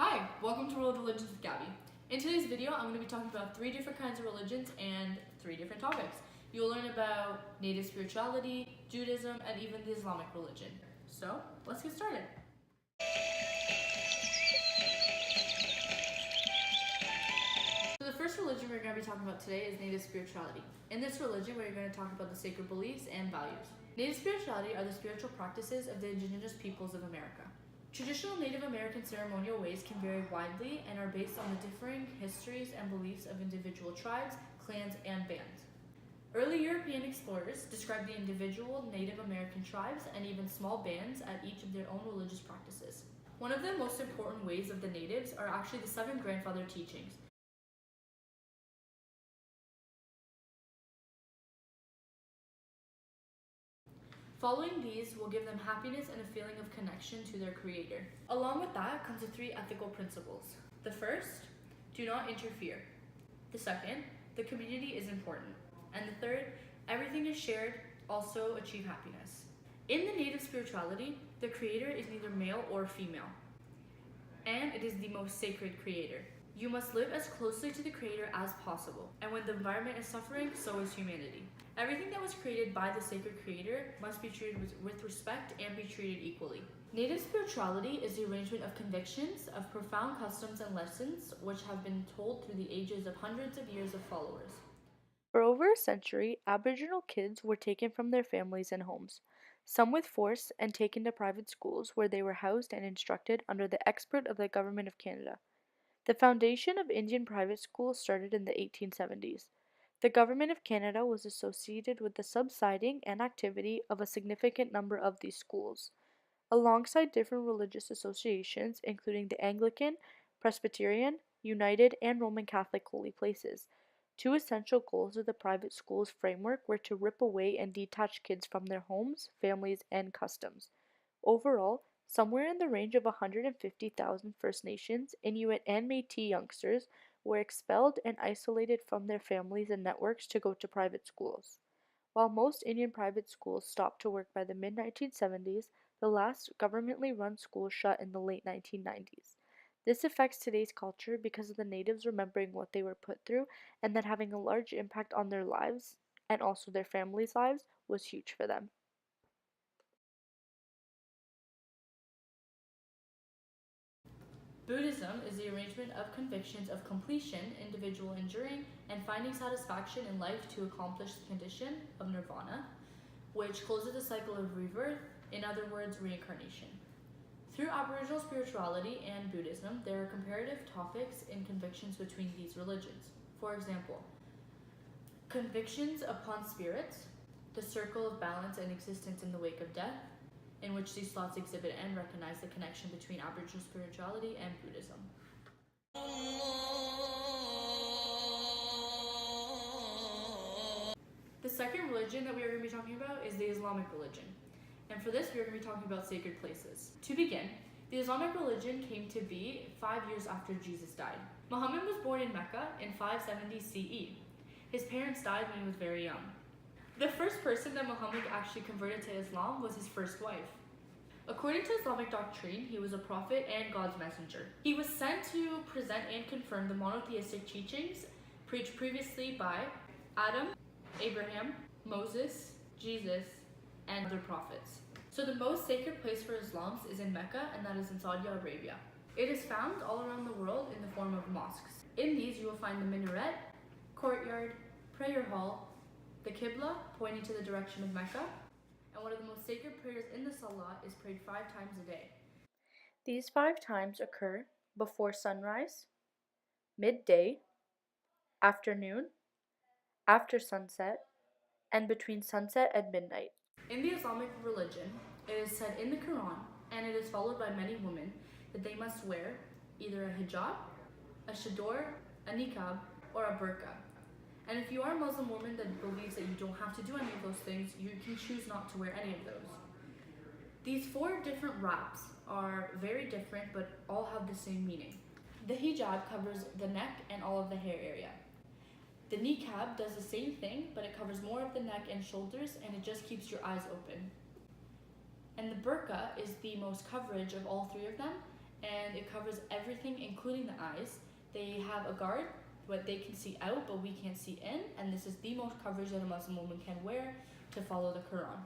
Hi, welcome to World Religions with Gabby. In today's video, I'm going to be talking about 3 different kinds of religions and 3 different topics. You'll learn about native spirituality, Judaism, and even the Islamic religion. So, let's get started. So the first religion we're going to be talking about today is native spirituality. In this religion, we're going to talk about the sacred beliefs and values. Native spirituality are the spiritual practices of the indigenous peoples of America. Traditional Native American ceremonial ways can vary widely and are based on the differing histories and beliefs of individual tribes, clans, and bands. Early European explorers described the individual Native American tribes and even small bands at each of their own religious practices. One of the most important ways of the natives are actually the 7 grandfather teachings. Following these will give them happiness and a feeling of connection to their creator. Along with that comes the 3 ethical principles. The first, do not interfere. The second, the community is important. And the third, everything is shared, also achieve happiness. In the native spirituality, the creator is neither male or female, and it is the most sacred creator. You must live as closely to the creator as possible, and when the environment is suffering, so is humanity. Everything that was created by the sacred creator must be treated with respect and be treated equally. Native spirituality is the arrangement of convictions, of profound customs and lessons, which have been told through the ages of hundreds of years of followers. For over a century, Aboriginal kids were taken from their families and homes, some with force, and taken to private schools where they were housed and instructed under the expert of the Government of Canada. The foundation of Indian private schools started in the 1870s. The Government of Canada was associated with the subsiding and activity of a significant number of these schools, alongside different religious associations, including the Anglican, Presbyterian, United, and Roman Catholic holy places. 2 essential goals of the private schools framework were to rip away and detach kids from their homes, families, and customs. Overall, somewhere in the range of 150,000 First Nations, Inuit, and Métis youngsters were expelled and isolated from their families and networks to go to private schools. While most Indian private schools stopped to work by the mid-1970s, the last governmentally run school shut in the late 1990s. This affects today's culture because of the natives remembering what they were put through, and that having a large impact on their lives, and also their families' lives, was huge for them. Buddhism is the arrangement of convictions of completion, individual enduring, and finding satisfaction in life to accomplish the condition of nirvana, which closes the cycle of rebirth, in other words, reincarnation. Through Aboriginal spirituality and Buddhism, there are comparative topics in convictions between these religions. For example, convictions upon spirits, the circle of balance and existence in the wake of death, in which these thoughts exhibit and recognize the connection between Aboriginal spirituality and Buddhism. The second religion that we are going to be talking about is the Islamic religion. And for this, we are going to be talking about sacred places. To begin, the Islamic religion came to be 5 years after Jesus died. Muhammad was born in Mecca in 570 CE. His parents died when he was very young. The first person that Muhammad actually converted to Islam was his first wife. According to Islamic doctrine, he was a prophet and God's messenger. He was sent to present and confirm the monotheistic teachings preached previously by Adam, Abraham, Moses, Jesus, and other prophets. So the most sacred place for Islam is in Mecca, and that is in Saudi Arabia. It is found all around the world in the form of mosques. In these, you will find the minaret, courtyard, prayer hall, the Qibla, pointing to the direction of Mecca, and one of the most sacred prayers in the Salah is prayed 5 times a day. These 5 times occur before sunrise, midday, afternoon, after sunset, and between sunset and midnight. In the Islamic religion, it is said in the Quran, and it is followed by many women, that they must wear either a hijab, a shador, a niqab, or a burqa. And if you are a Muslim woman that believes that you don't have to do any of those things, you can choose not to wear any of those. These 4 different wraps are very different, but all have the same meaning. The hijab covers the neck and all of the hair area. The niqab does the same thing, but it covers more of the neck and shoulders, and it just keeps your eyes open. And the burqa is the most coverage of all 3 of them, and it covers everything, including the eyes. They have a guard, but they can see out, but we can't see in, and this is the most coverage that a Muslim woman can wear to follow the Quran.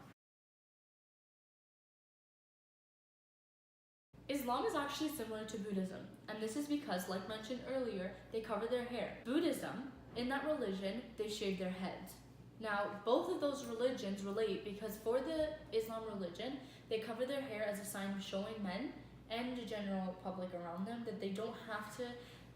Islam is actually similar to Buddhism, and this is because, like mentioned earlier, they cover their hair. Buddhism, in that religion, they shave their heads. Now, both of those religions relate because for the Islam religion, they cover their hair as a sign of showing men and the general public around them that they don't have to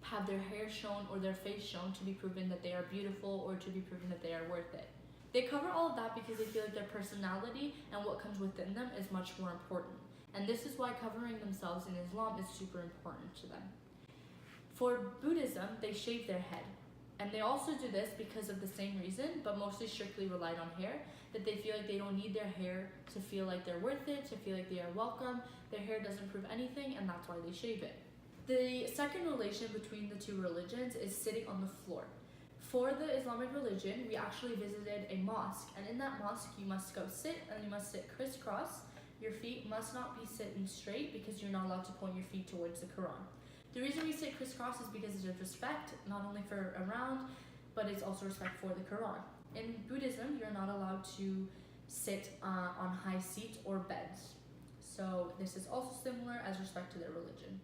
have their hair shown or their face shown to be proven that they are beautiful or to be proven that they are worth it. They cover all of that because they feel like their personality and what comes within them is much more important. And this is why covering themselves in Islam is super important to them. For Buddhism, they shave their head. And they also do this because of the same reason, but mostly strictly relied on hair, that they feel like they don't need their hair to feel like they're worth it, to feel like they are welcome. Their hair doesn't prove anything, and that's why they shave it. The second relation between the two religions is sitting on the floor. For the Islamic religion, we actually visited a mosque, and in that mosque, you must go sit, and you must sit crisscross. Your feet must not be sitting straight because you're not allowed to point your feet towards the Quran. The reason we sit crisscross is because it's respect, not only for around, but it's also respect for the Quran. In Buddhism, you're not allowed to sit on high seats or beds. So this is also similar as respect to their religion.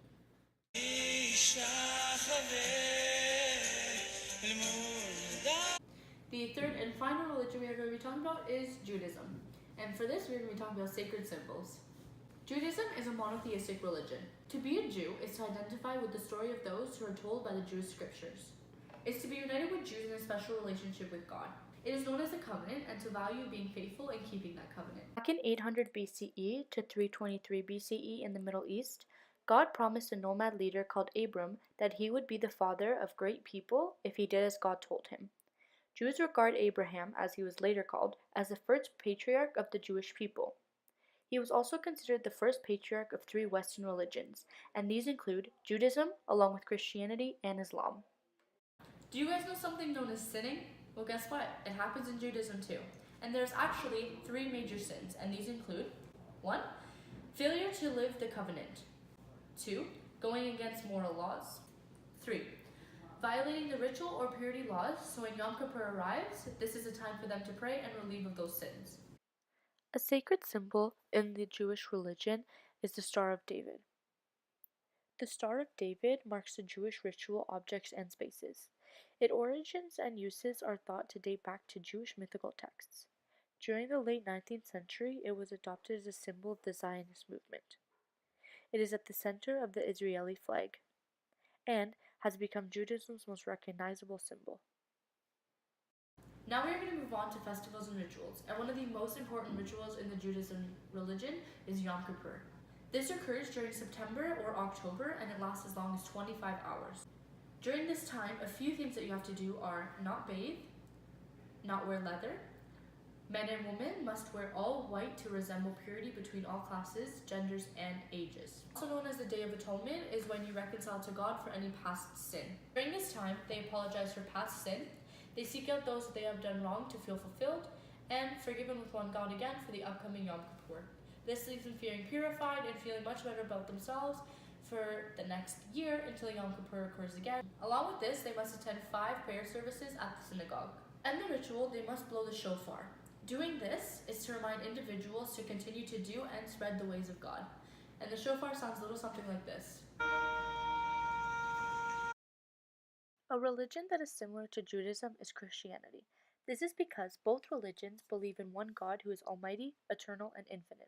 The third and final religion we are going to be talking about is Judaism. And for this, we're going to be talking about sacred symbols. Judaism is a monotheistic religion. To be a Jew is to identify with the story of those who are told by the Jewish scriptures. It's to be united with Jews in a special relationship with God. It is known as a covenant and to value being faithful and keeping that covenant. Back in 800 BCE to 323 BCE in the Middle East, God promised a nomad leader called Abram that he would be the father of great people if he did as God told him. Jews regard Abraham, as he was later called, as the first patriarch of the Jewish people. He was also considered the first patriarch of three Western religions, and these include Judaism, along with Christianity and Islam. Do you guys know something known as sinning? Well, guess what? It happens in Judaism too. And there's actually three major sins, and these include 1. Failure to live the covenant. 2. Going against moral laws. 3. Violating the ritual or purity laws, so when Yom Kippur arrives, this is a time for them to pray and relieve of those sins. A sacred symbol in the Jewish religion is the Star of David. The Star of David marks the Jewish ritual objects and spaces. Its origins and uses are thought to date back to Jewish mythical texts. During the late 19th century, it was adopted as a symbol of the Zionist movement. It is at the center of the Israeli flag and has become Judaism's most recognizable symbol. Now we are going to move on to festivals and rituals, and one of the most important rituals in the Judaism religion is Yom Kippur. This occurs during September or October, and it lasts as long as 25 hours. During this time, a few things that you have to do are not bathe, not wear leather. Men and women must wear all white to resemble purity between all classes, genders, and ages. Also known as the Day of Atonement is when you reconcile to God for any past sin. During this time, they apologize for past sin. They seek out those that they have done wrong to feel fulfilled and forgiven with one God again for the upcoming Yom Kippur. This leaves them feeling purified and feeling much better about themselves for the next year until Yom Kippur occurs again. Along with this, they must attend 5 prayer services at the synagogue. And the ritual, they must blow the shofar. Doing this is to remind individuals to continue to do and spread the ways of God. And the shofar sounds a little something like this. A religion that is similar to Judaism is Christianity. This is because both religions believe in one God who is almighty, eternal, and infinite.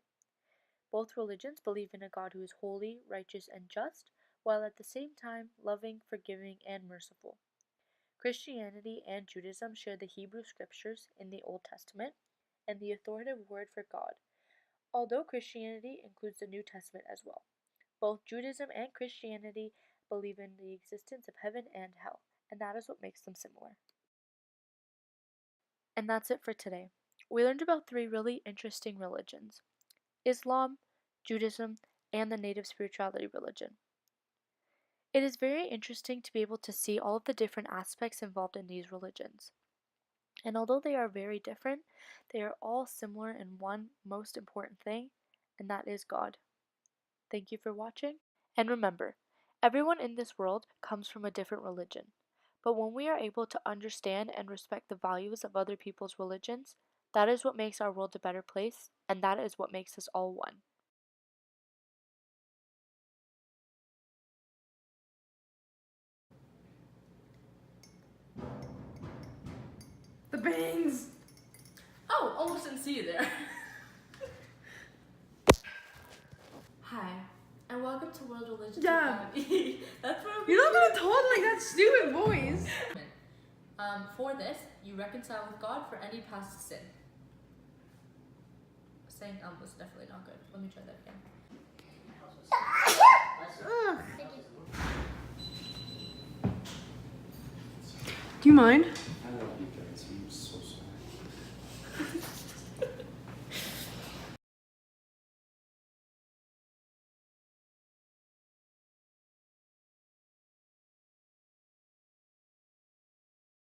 Both religions believe in a God who is holy, righteous, and just, while at the same time loving, forgiving, and merciful. Christianity and Judaism share the Hebrew scriptures in the Old Testament and the authoritative word for God, although Christianity includes the New Testament as well. Both Judaism and Christianity believe in the existence of heaven and hell, and that is what makes them similar. And that's it for today. We learned about 3 really interesting religions: Islam, Judaism, and the native spirituality religion. It is very interesting to be able to see all of the different aspects involved in these religions. And although they are very different, they are all similar in one most important thing, and that is God. Thank you for watching, And remember, everyone in this world comes from a different religion. But when we are able to understand and respect the values of other people's religions, that is what makes our world a better place, and that is what makes us all one. The bangs! Oh, almost didn't see you there. Hi, and welcome to World Religions. Yeah. That's what You're not gonna talk like that stupid voice. For this, you reconcile with God for any past sin. Saying was definitely not good. Let me try that again. Do you mind?